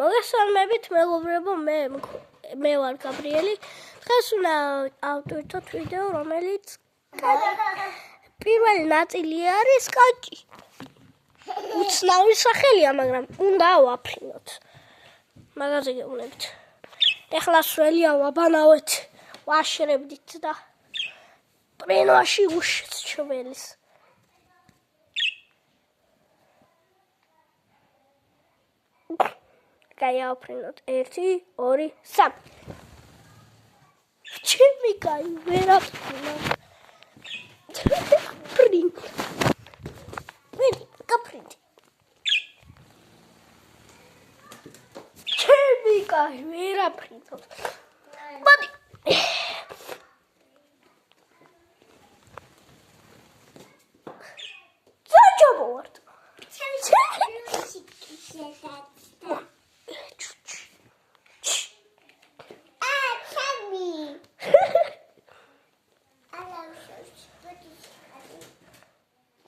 მოგესალმებით მეგობრებო, მე ვარ გაბრიელი. დღეს უნდა ავტვირთოთ ვიდეო, რომელიც პირველი ნაწილი არის კაჭი. უცნაური სახელია, მაგრამ უნდა ავაფრინოთ. მაგაზე გეუბნებით. ეხლა სველია ვაბანავეთ, ვაშრებდით და პრინოში უშიც ჩველის. გაიაფრინოთ 1 2 3 ჩემი კაი ვერაფრინო პრინტ კაპრინტ ჩემი კაი ვერაფრინო მოდი ძაჯობო ვარ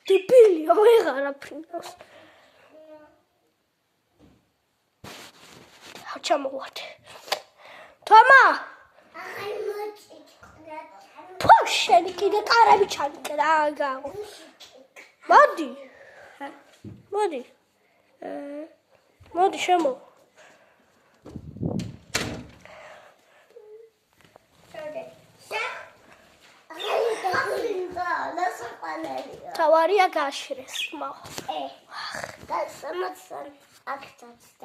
Debili, ვეღარ აფრინავს. ჩამოვარდე. თომა! შენი კიდე კარები ჩანიკრა აგაო. მოდი. მოდი შემო. თავარია გაშრეს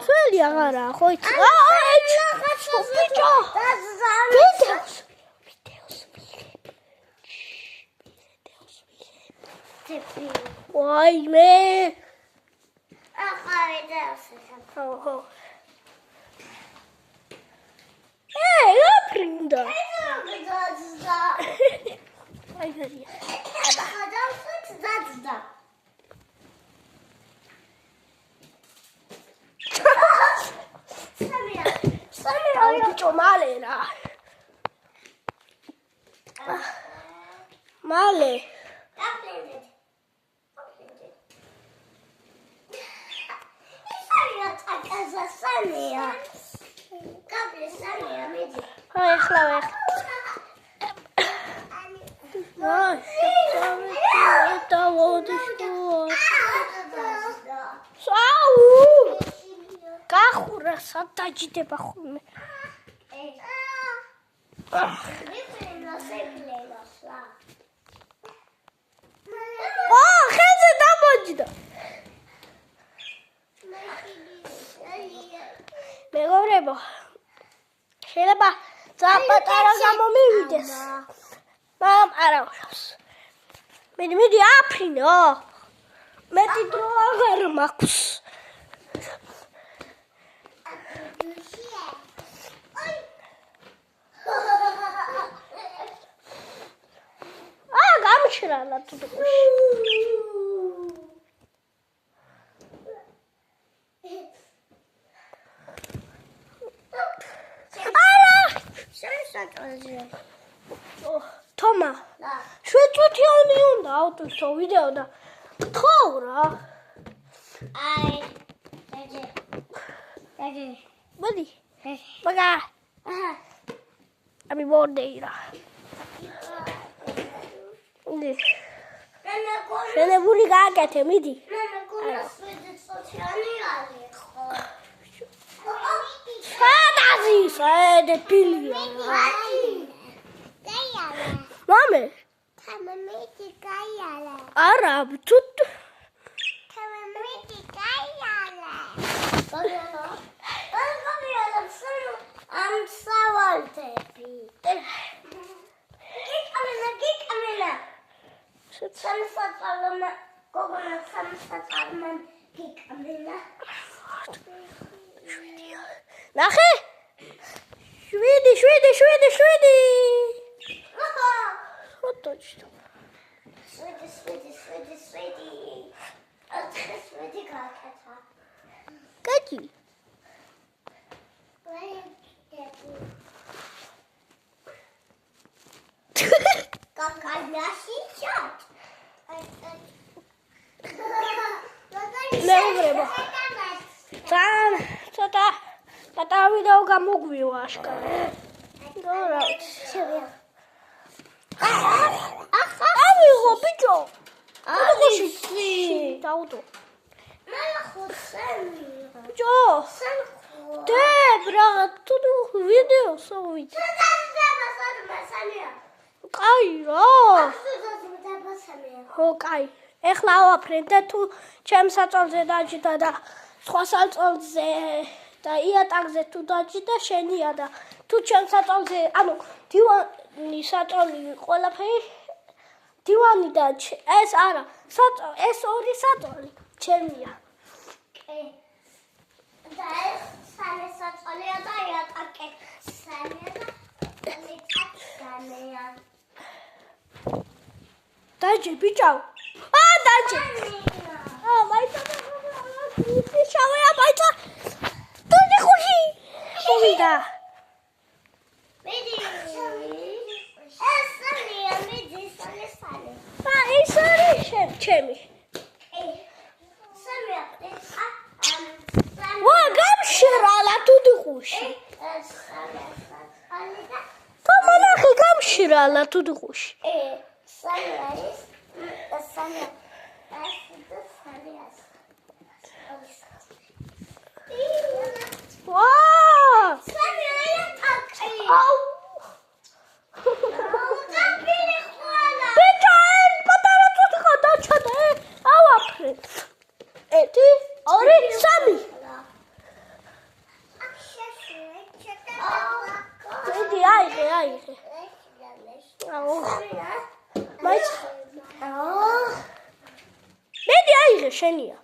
ძველი აღარა ხო იცი ვაიმე აფრინდა Male. Დაჯდება ხოლმე. ხელზე დამოჯდა. მეგობრებო, შეიძლება ზაპატარა გამომივიდეს. მაგრამ არა უშავს. მიდი აფრინო. მეტი დრო აღარ მაქვს. გამშრალა თუ თომა შვეწუთიანი უნდა ავტვირთო ვიდეო და გთხოვ რა მოდი მაგა ამი მორდეირა შენებული გააკეთე, მიდი. ფანტაზი, დეპილია. მამე. თამამეთი გაიარა. არა, თუთ. თამამეთი გაიარა. ამ სავალდები. გიკამენა. სამსაწალმა გოგონა სამსაწალმა გიკამენა. ნახე? 7. ხო точно. 7. ათხეს მეტი გააკეთა. კაჭი. Kakadnashi shot. Never. Tan, პატარა ვიდეო გამოგვივა აშკარა. რა ვიცი. შევია. ავიღო ბიჭო. ალისი. დაუდო. მამა ხოსემია. ბიჭო. სან დებ რა თუ ვიდეოს ავიდე. კაი რა. ხო, კაი. ეხლა ავაფრენ და თუ ჩემს საწოლზე დაჯდა და სხვა საწოლზე და იატაკზე თუ დაჯდა შენია და თუ ჩემს საწოლზე, ანუ დივანი საწოლი ყველაფერი დივანი და ეს არა, ეს ორი საწოლი ჩემია. და ეს სამი საწოლია და იატაკი სამია და მიწა დაჯე ბიჭო. დაჯე. მაიცა შავია მაიცა. დუდი ხუში. მოვიდა. მიდი. ეს სამია მიდი სამი. ეს არის ჩემი. სამია. ვა გამშრალა დუდი ხუში. გამონახე გამშრალა დუდი ხუში. ვა! ბიჭო, პატარა თუთიყა დაჩადა, ავაფრე. 1 2 3 მიდი აიღე. აუ. მაიცა. მიდი აიღე შენია.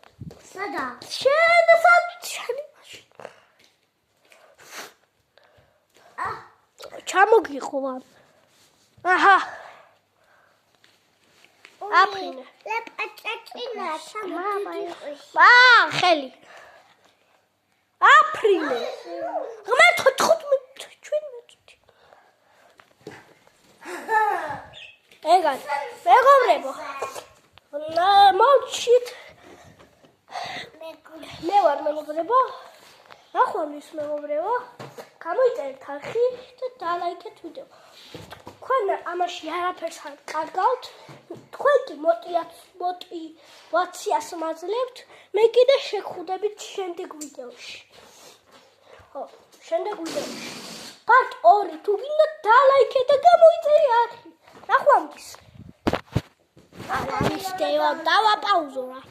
სადა? შენ შენი მაშინ. ჩამოგიყვა. აჰა. აფრინე. ლეპაჭაკინა სამამა. ხელი. აფრინე. ღმე 15 17. ეგარ. მეგობრებო. მოვჩით. მე ვარ მეგობრებო. ახლა მეგობრებო. გამოიწერეთ არხი და დალაიქეთ ვიდეო. თქვენ ამაში არაფერს არ კარგავთ. თქვენ კი მოტივაციას მაძლევთ. მე კიდე შეგხვდებით შემდეგ ვიდეოში. ხო, შემდეგ ვიდეოში. პარტ 2 თუ გინდა დალაიქეთ და გამოიწერე არხი. ნახვამდის. არა, ის დავაპაუზო რა.